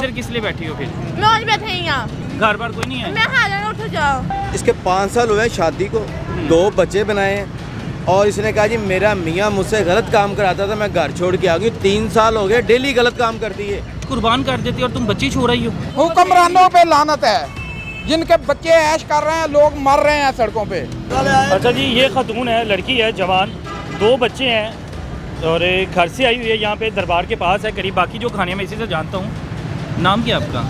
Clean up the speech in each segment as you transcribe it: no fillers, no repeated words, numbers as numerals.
इधर किस लिए बैठी हो फिर? मौज बैठे ही यहाँ। घर बार कोई नहीं है? मैं हाजिर उठ जाओ। इसके 5 साल हुए हैं शादी को, 2 बच्चे बनाए हैं और इसने कहा जी मेरा मियाँ मुझसे गलत काम कराता था, मैं घर छोड़ के आ गई। 3 साल हो गए डेली गलत काम करती है। कुर्बान कर देती और तुम बच्ची छोड़ रही हो। हुक्मरानों पे लानत है, जिनके बच्चे ऐश कर रहे हैं, लोग मर रहे हैं सड़कों पे। अच्छा जी, ये खातून है, लड़की है जवान, 2 बच्चे हैं और घर से आई हुई है, यहाँ पे दरबार के पास है करीब। बाकी जो खाने में इसी से जानता हूँ। नाम क्या है आपका?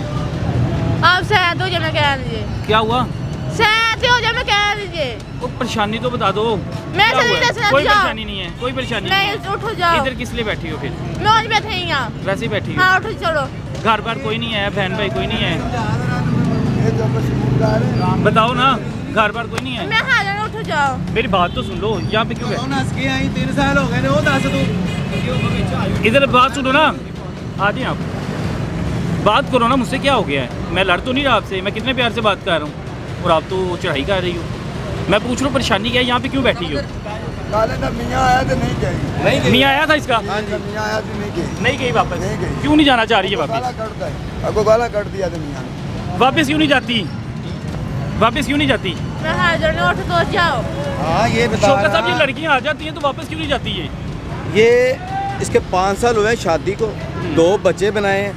आप सहत हो जाए, मैं कह दीजिए। क्या हुआ? सहत हो जाए, मैं कह दीजिए। वो परेशानी तो बता दो। मैं क्या सही हुआ है? दस कोई जाओ। परेशानी नहीं है, कोई परेशानी नहीं नहीं है। उठ जाओ। इधर किस लिए बैठी हो फिर? मौज बैठे ही यहाँ। वैसे ही बैठी हो? हाँ उठ चलो। घर बार कोई नहीं है, बहन भाई कोई नहीं है? बताओ ना, घर बार कोई नहीं है? मैं हाजिर उठ जाओ। मेरी बात तो सुन लो, यहाँ पे क्यों गए? 3 साल हो गए वो दस तू। इधर बात सुनो ना, आ जाए आप, बात करो ना। मुझसे क्या हो गया है? मैं लड़ तो नहीं रहा आपसे, मैं कितने प्यार से बात कर रहा हूँ और आप तो चढ़ाई कर रही हो। मैं पूछ रहा हूँ परेशानी क्या है, यहाँ पे क्यों बैठी हो? मियाँ आया तो नहीं गई, मियाँ आया था इसका? मियाँ आया तो नहीं गई, नहीं गई वापस? नहीं गई। क्यों नहीं जाना चाह रही है वापस? आपको गाला कट दिया था मियाँ ने। वापस क्यों नहीं जाती? वापस क्यों नहीं जाती? मैं हाजिर उठ तो जाओ। हाँ ये बता शौकत साहब, ये रहा, लड़कियाँ आ जाती हैं तो वापस क्यों नहीं जाती है? ये इसके 5 साल हुए हैं शादी को, 2 बच्चे बनाए हैं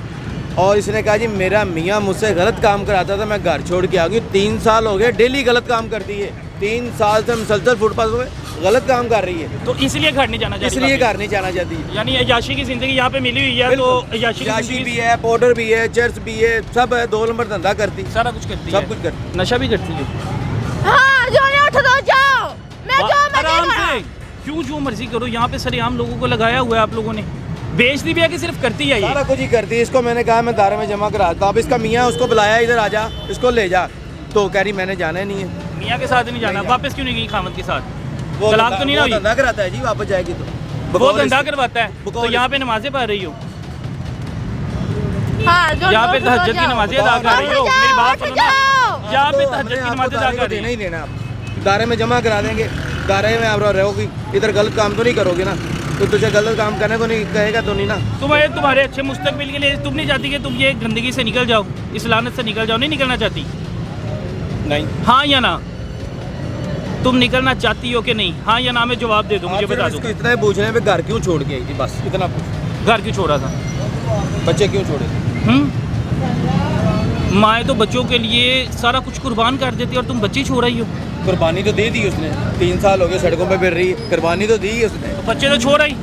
और इसने कहा जी मेरा मियाँ मुझसे गलत काम कराता था, मैं घर छोड़ के आ गई। 3 साल हो गए डेली गलत काम करती है। 3 साल से मुसलसल फुटपाथ पे गलत काम कर रही है, तो इसलिए घर नहीं जाना चाहती? इसलिए वापस? घर नहीं जाना चाहती। यानी अय्याशी की जिंदगी यहाँ पे मिली हुई है, तो अय्याशी की याशी जिंदगी भी है, पाउडर भी है, चर्च भी है, सब है। 2 नंबर धंधा करती, सारा कुछ करती है? सब कुछ करती। नशा भी करती है? हाँ जो नहीं उठ तो जाओ। मैं जो आराम मर्जी से क्यों जो मर्जी करो, यहाँ पे सरेआम लोगों को लगाया हुआ है आप लोगों ने। बेचती भी है कि सिर्फ करती है सारा ये? कुछ ही करती है। इसको मैंने कहा मैं दायरे में जमा करा था, अब इसका मियाँ उसको बुलाया इधर आ जा, इसको ले जा, तो कह रही मैंने जाना ही नहीं है। मियाँ के साथ नहीं जाना। वापस क्यों नहीं गई खामद के साथ? वो तलाक तो नहीं ना हुई? धंधा कराता है जी, वापस जाएगी तो वो धंधा करवाता है, तो बकौल यहाँ पे नमाजें पढ़ रही हो? हाँ जो यहाँ पे उठ तो तहज्जुद की जाओ। नमाजें अदा कर रही हो? उठ मेरी बात जाओ, सुनो उठ ना, जाओ। यहाँ पे तो तहज्जुद की हमने नमाजें आपको अदा दायरे कर को रही देना है। ही देना। आप दायरे में जमा करा देंगे, दायरे में आप रहोगी, इधर गलत काम तो नहीं करोगे ना, तो तुझे गलत काम करने को नहीं कहेगा तो नहीं ना। तुम्हारे अच्छे मुस्तकबिल के लिए तुम नहीं चाहती कि तुम ये गंदगी से निकल जाओ, इस लानत से निकल जाओ? नहीं निकलना चाहती? नहीं, हाँ या ना? तुम निकलना चाहती हो कि नहीं? हाँ या ना में जवाब दे दो, मुझे बता दो। इसको इतना ही पूछ रहे हैं घर क्यों छोड़ के आई थी, बस इतना पूछ। घर क्यों छोड़ा था? बच्चे क्यों छोड़े? माएँ तो बच्चों के लिए सारा कुछ कुर्बान कर देती और तुम बच्ची छोड़ रही हो। कुर्बानी तो दे दी उसने, 3 साल हो गए सड़कों पे फिर रही, कुर्बानी तो दी उसने। तो बच्चे तो छोड़ रही,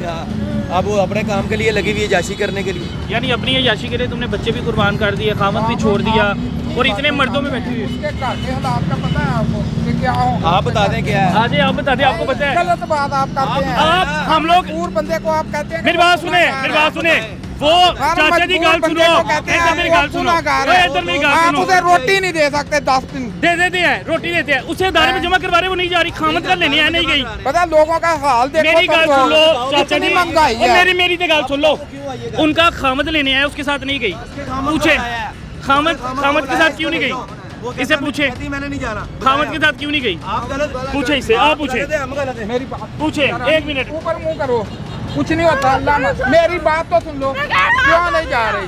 अब वो अपने काम के लिए लगी हुई है, जाशी करने के लिए। यानी अपनी अय्याशी के लिए तुमने बच्चे भी कुर्बान कर दिए, खामद भी छोड़ दिया और इतने मर्दों में बैठी हुई है। उसके घर के हालात का पता है आपको कि क्या हो? आप बता दें क्या है? आजे आप बता दें, आपको पता है? गलत बात आप करते हैं। आप हम लोग मजबूर बंदे को आप कहते हैं कि मेरी बात सुने, मेरी बात सुने। वो चाचा जी गाल सुनो, इधर मेरी गाल सुनो, ओए इधर मेरी गाल आप सुनो। उसे रोटी नहीं दे सकते 10 दिन। दे देते हैं, रोटी देते हैं, उसे दायरे में जमा करवा रहे, वो नहीं जा रही, खामद कर लेनी है, नहीं गई। पता है लोगों का हाल देखो। मेरी गाल सुन लो चाचा जी, महंगाई और है। मेरी तो गाल सुन लो। उनका खामद लेने आया, उसके साथ नहीं गई। पूछे खामद के साथ क्यों नहीं गई? इसे पूछे मैंने नहीं जाना। खामद के साथ क्यों नहीं गई? आप गलत पूछे इससे, आप पूछे, हम गलत है। मेरी बात पूछे, 1 मिनट। ऊपर मुंह करो, कुछ नहीं होता। अल्लाह मेरी बात तो सुन लो, क्यों नहीं जा रही?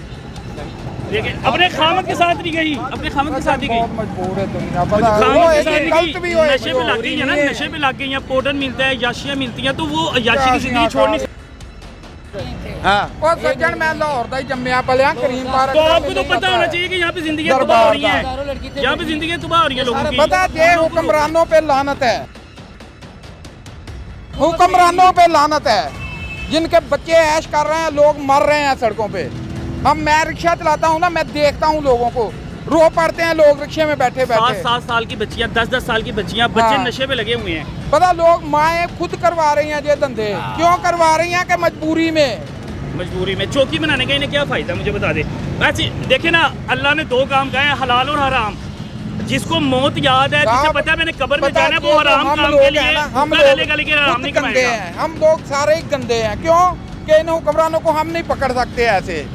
देखिए अपने खामद के साथ नहीं गई, अपने खामद के साथ ही गई। बहुत मजबूर है दुनिया, पता है। वो खामद के एक साथ गलत नहीं भी गई, होए। नशे पे लग गई है ना, नशे पे लग गई है, पाउडर मिलता है, याशियाँ मिलती हैं, तो वो अय्याशी की जिंदगी छोड़ नहीं सकती। हाँ, और सज्जन मैं लाहौर दा ही जम्मिया पलिया करीम पार्क। तो आपको तो पता होना चाहिए कि यहाँ पे जिंदगी तबाह हो रही है, यहाँ पे जिंदगी तबाह हो रही है लोगों की। पता है हुक्मरानों पे लानत है, हुक्मरानों पे लानत है, जिनके बच्चे ऐश कर रहे हैं, लोग मर रहे हैं सड़कों पे। मैं रिक्शा चलाता हूँ ना, मैं देखता हूँ लोगों को, रो पड़ते हैं लोग रिक्शे में बैठे बैठे। 7 साल की बच्चियाँ, 10 साल की बच्चियाँ, बच्चे हाँ। नशे पे लगे हुए हैं। पता लोग माएँ खुद करवा रही हैं ये धंधे। क्यों करवा रही हैं? कि मजबूरी में। मजबूरी में चौकी बनाने का इन्हें क्या फायदा, मुझे बता दे। वैसे देखे ना, अल्लाह ने 2 काम कहे हैं, हलाल और हराम। जिसको मौत याद है, जिसे पता है मैंने कब्र में जाना है, वो हराम काम के लिए हम लेगा, लेकिन हराम नहीं गंदे कमाएगा। हैं, हम लोग सारे ही गंदे हैं। क्यों? कि इन हुक्मरानों को हम नहीं पकड़ सकते ऐसे,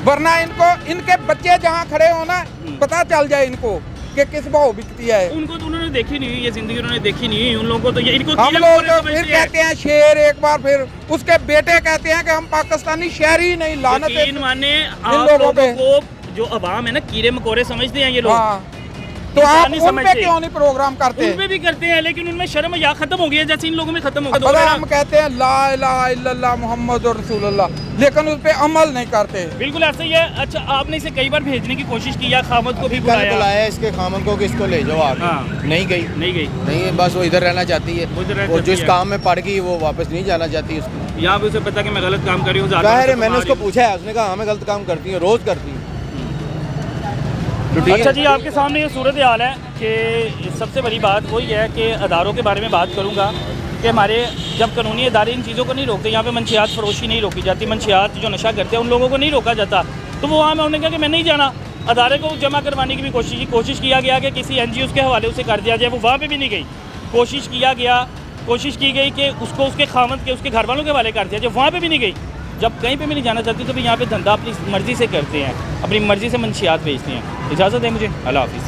वरना इनको इनके बच्चे जहाँ खड़े हो ना, पता चल जाए इनको कि किस भाव बिकती है। उनको तो उन्होंने देखी नहीं हुई, ये जिंदगी उन्होंने देखी नहीं हुई, उन लोगों को तो ये इनको हम कीड़े लोग मकोड़े तो फिर समझते हैं। कहते हैं शेर, एक बार फिर उसके बेटे कहते हैं कि हम पाकिस्तानी शहरी नहीं, लानत है यकीन माने आप लोगों लोगों पे। को जो अवाम है ना, कीड़े मकोड़े समझते हैं ये लोग। हाँ, तो इंसान आप नहीं उन पे समझते। क्यों नहीं प्रोग्राम करते? उनमें भी करते हैं, लेकिन उनमें शर्म या खत्म हो गई है, जैसे इन लोगों में खत्म हो गई। पता है, हम कहते हैं ला इलाहा इल्लल्लाह मुहम्मद रसूलुल्लाह, लेकिन उस पे अमल नहीं करते। बिल्कुल ऐसा ही है। अच्छा, आपने इसे कई बार भेजने की कोशिश की या खामद को भी कल बुलाया? बुलाया इसके खामन को कि इसको ले जाओ आगे, हाँ। नहीं गई। नहीं गई। नहीं, बस वो इधर रहना चाहती है, वो इधर रहना और चाहती जिस है। काम में पड़ गई वो वापस नहीं जाना चाहती उसको। यहाँ पे उसे पता कि मैं गलत काम कर रही हूँ। जाहिर है, मैंने उसको पूछा है, उसने कहा हाँ मैं गलत काम करती हूँ, रोज़ करती हूँ। तो ठीक अच्छा है। जी, आपके सामने ये सूरत हाल है कि सबसे बड़ी बात वही है कि अदारों के बारे में बात करूँगा कि हमारे जब कानूनी अदारे इन चीज़ों को नहीं रोकते, यहाँ पे मंशियात फरोशी नहीं रोकी जाती, मंशियात जो नशा करते हैं उन लोगों को नहीं रोका जाता, तो वो वहाँ में उन्होंने कहा कि मैं नहीं जाना। अदारे को जमा करवाने की भी कोशिश किया गया कि किसी NGOs के हवाले उसे कर दिया जाए, वो वहाँ पर भी नहीं गई। कोशिश की गई कि उसको उसके खामद के उसके घर वालों के हवाले कर दिया जाए, वहाँ पर भी नहीं गई। जब कहीं पे भी नहीं जाना चाहती तो भी यहाँ पे धंधा अपनी मर्ज़ी से करते हैं, अपनी मर्ज़ी से मंशियात बेचते हैं। इजाज़त है मुझे, अल्लाह हाफ़िज़।